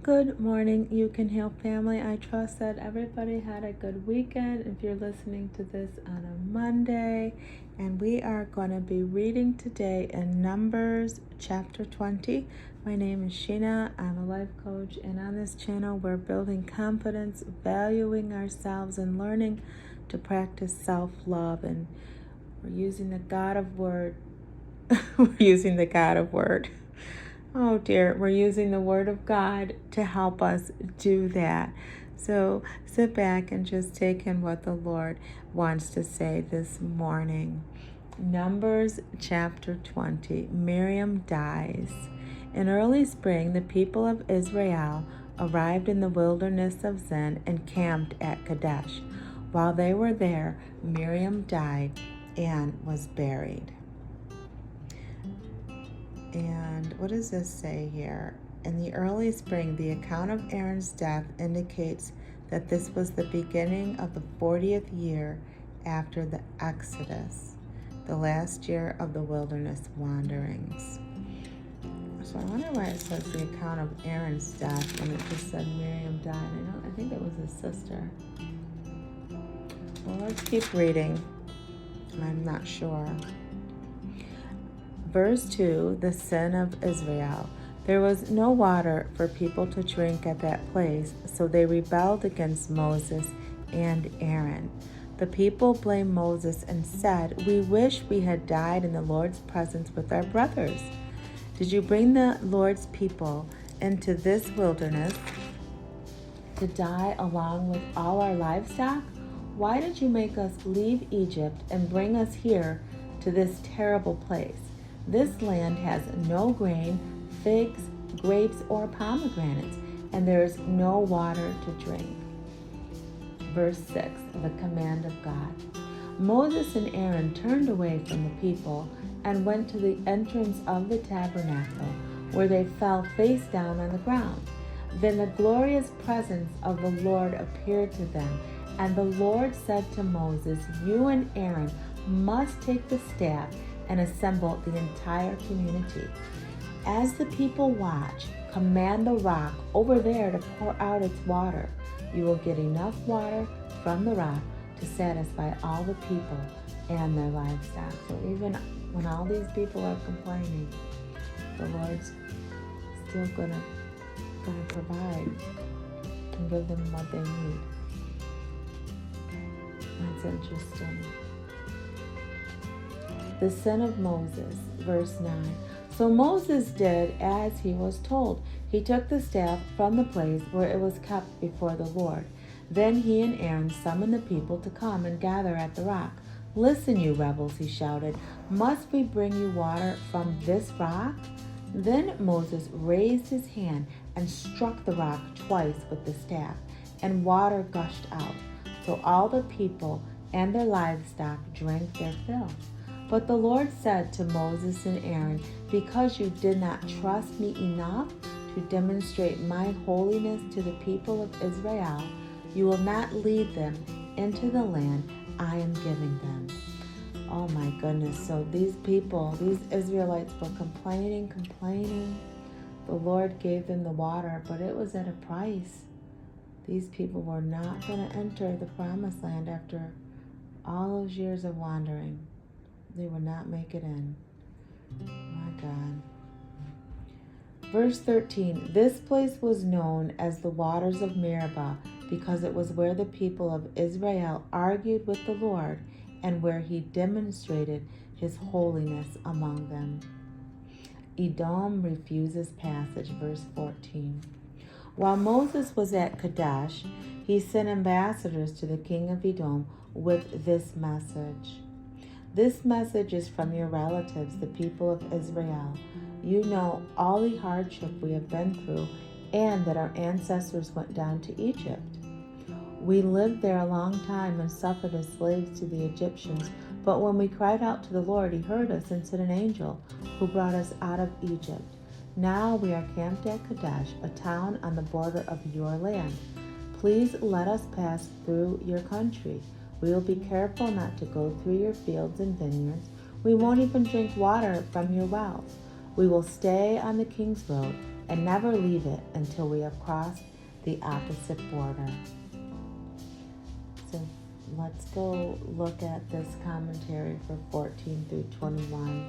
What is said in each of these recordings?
Good morning, You Can Heal family. I trust that everybody had a good weekend. If you're listening to this on a Monday, and we are going to be reading today in Numbers chapter 20. My name is Shena. I'm a life coach, and on this channel, we're building confidence, valuing ourselves, and learning to practice self-love. And we're using the God of Word. We're using the God of Word. Oh dear, we're using the Word of God to help us do that. So sit back and just take in what the Lord wants to say this morning. Numbers chapter 20. Miriam dies. In early spring, the people of Israel arrived in the wilderness of Zin and camped at Kadesh. While they were there, Miriam died and was buried. And what does this say here? In the early spring, the account of Aaron's death indicates that this was the beginning of the 40th year after the Exodus, the last year of the wilderness wanderings. So I wonder why it says the account of Aaron's death when it just said Miriam died. I think that was his sister. Well, let's keep reading. I'm not sure. Verse 2, the sin of Israel. There was no water for people to drink at that place, so they rebelled against Moses and Aaron. The people blamed Moses and said, "We wish we had died in the Lord's presence with our brothers. Did you bring the Lord's people into this wilderness to die along with all our livestock? Why did you make us leave Egypt and bring us here to this terrible place? This land has no grain, figs, grapes, or pomegranates, and there is no water to drink." Verse 6, the command of God. Moses and Aaron turned away from the people and went to the entrance of the tabernacle, where they fell face down on the ground. Then the glorious presence of the Lord appeared to them, and the Lord said to Moses, "You and Aaron must take the staff and assemble the entire community. As the people watch, command the rock over there to pour out its water. You will get enough water from the rock to satisfy all the people and their livestock." So even when all these people are complaining, the Lord's still gonna provide and give them what they need. That's interesting. The sin of Moses, verse 9. So Moses did as he was told. He took the staff from the place where it was kept before the Lord. Then he and Aaron summoned the people to come and gather at the rock. "Listen, you rebels," he shouted. "Must we bring you water from this rock?" Then Moses raised his hand and struck the rock twice with the staff, and water gushed out. So all the people and their livestock drank their fill. But the Lord said to Moses and Aaron, "Because you did not trust me enough to demonstrate my holiness to the people of Israel, you will not lead them into the land I am giving them." Oh my goodness. So these people, these Israelites were complaining. The Lord gave them the water, but it was at a price. These people were not going to enter the promised land after all those years of wandering. They would not make it in. My God. Verse 13, this place was known as the waters of Meribah because it was where the people of Israel argued with the Lord and where he demonstrated his holiness among them. Edom refuses passage, verse 14. While Moses was at Kadesh, he sent ambassadors to the king of Edom with this message. "This message is from your relatives, the people of Israel. You know all the hardship we have been through and that our ancestors went down to Egypt. We lived there a long time and suffered as slaves to the Egyptians, but when we cried out to the Lord, he heard us and sent an angel who brought us out of Egypt. Now we are camped at Kadesh, a town on the border of your land. Please let us pass through your country. We will be careful not to go through your fields and vineyards. We won't even drink water from your wells. We will stay on the king's road and never leave it until we have crossed the opposite border. So let's go look at this commentary for 14 through 21.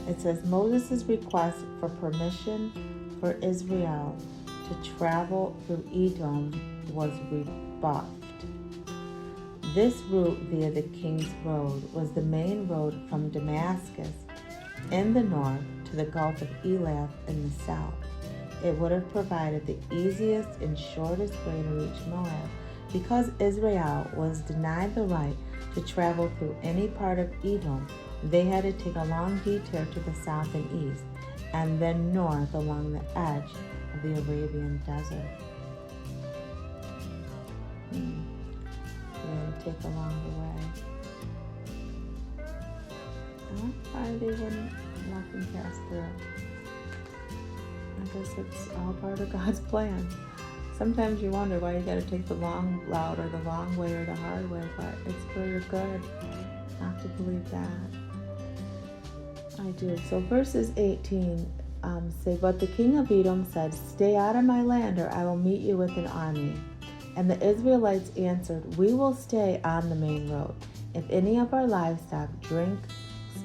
It says, Moses' request for permission for Israel to travel through Edom was rebuffed. This route via the King's Road was the main road from Damascus in the north to the Gulf of Elath in the south. It would have provided the easiest and shortest way to reach Moab. Because Israel was denied the right to travel through any part of Edom, they had to take a long detour to the south and east, and then north along the edge of the Arabian desert. They would take a longer way. I wonder why they wouldn't let them pass through. I guess it's all part of God's plan. Sometimes you wonder why you got to take the long route or the long way or the hard way, but it's for your good. I have to believe that. I do. So verses 18 say, But the king of Edom said, Stay out of my land, or I will meet you with an army. And the Israelites answered, We will stay on the main road. If any of our livestock drinks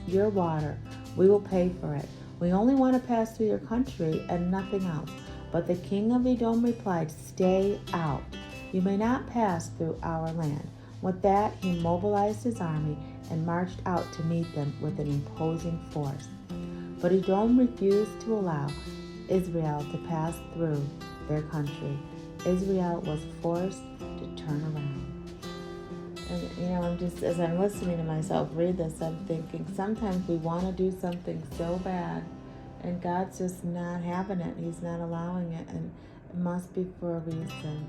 your water, we will pay for it. We only want to pass through your country and nothing else. But the king of Edom replied, Stay out. You may not pass through our land. With that, he mobilized his army and marched out to meet them with an imposing force. But Edom refused to allow Israel to pass through their country. Israel was forced to turn around. And I'm just, as I'm listening to myself read this, I'm thinking sometimes we want to do something so bad, and God's just not having it. He's not allowing it, and it must be for a reason.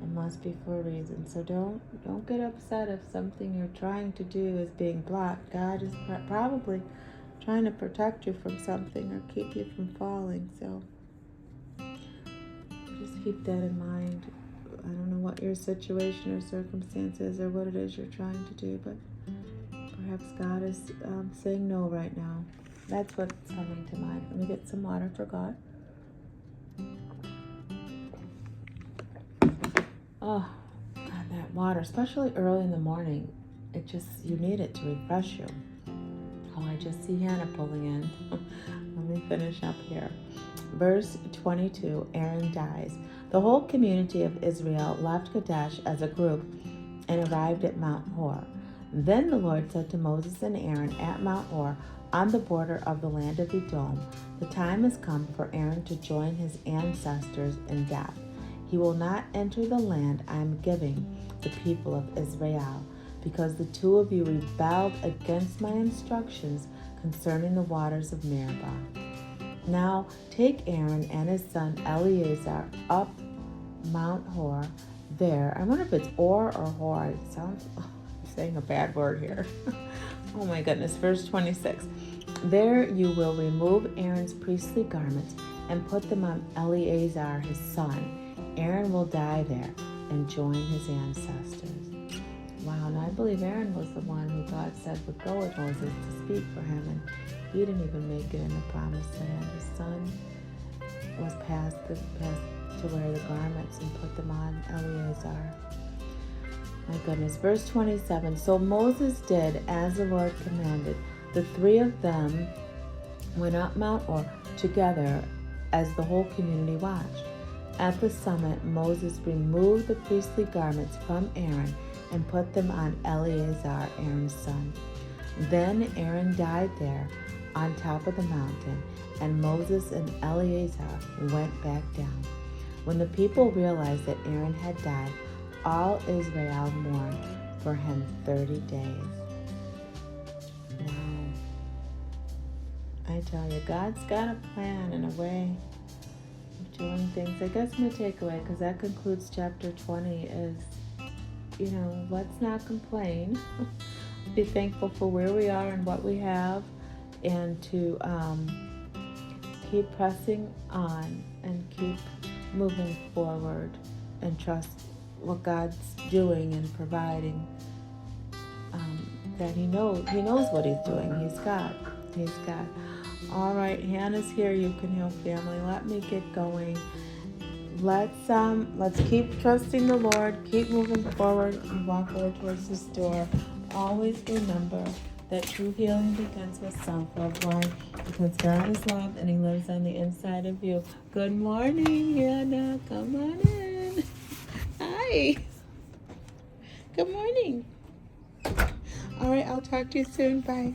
It must be for a reason. So don't get upset if something you're trying to do is being blocked. God is probably trying to protect you from something or keep you from falling. So just keep that in mind. I don't know what your situation or circumstance is or what it is you're trying to do, but perhaps God is saying no right now. That's what's coming to mind. Let me get some water for God. Oh, God, that water, especially early in the morning, you need it to refresh you. Oh, I just see Hannah pulling in. Let me finish up here. Verse 22, Aaron dies. The whole community of Israel left Kadesh as a group and arrived at Mount Hor. Then the Lord said to Moses and Aaron at Mount Hor, on the border of the land of Edom, the time has come for Aaron to join his ancestors in death. He will not enter the land I am giving the people of Israel, because the two of you rebelled against my instructions concerning the waters of Meribah. Now take Aaron and his son Eleazar up Mount Hor. There, I wonder if it's or Hor. It sounds, I'm saying a bad word here. Oh my goodness. Verse 26. There you will remove Aaron's priestly garments and put them on Eleazar his son. Aaron will die there and join his ancestors. Wow, and I believe Aaron was the one who God said would go with Moses to speak for him, and he didn't even make it in the promised land. His son was passed to wear the garments and put them on Eleazar. My goodness. Verse 27. So Moses did as the Lord commanded. The three of them went up Mount Hor together as the whole community watched. At the summit, Moses removed the priestly garments from Aaron and put them on Eleazar, Aaron's son. Then Aaron died there on top of the mountain, and Moses and Eleazar went back down. When the people realized that Aaron had died, all Israel mourned for him 30 days. Wow. I tell you, God's got a plan and a way of doing things. I guess my takeaway, because that concludes chapter 20, is, let's not complain. Be thankful for where we are and what we have, and to keep pressing on and keep moving forward and trust what God's doing and providing. That He knows what He's doing. He's God. All right, Hannah's here. You can heal family. Let me get going. Let's keep trusting the Lord, keep moving forward, and walk forward towards this door. Always remember that true healing begins with self-love. Why? Because God is love and He lives on the inside of you. Good morning, Hannah. Come on in. Hi. Good morning. All right, I'll talk to you soon. Bye.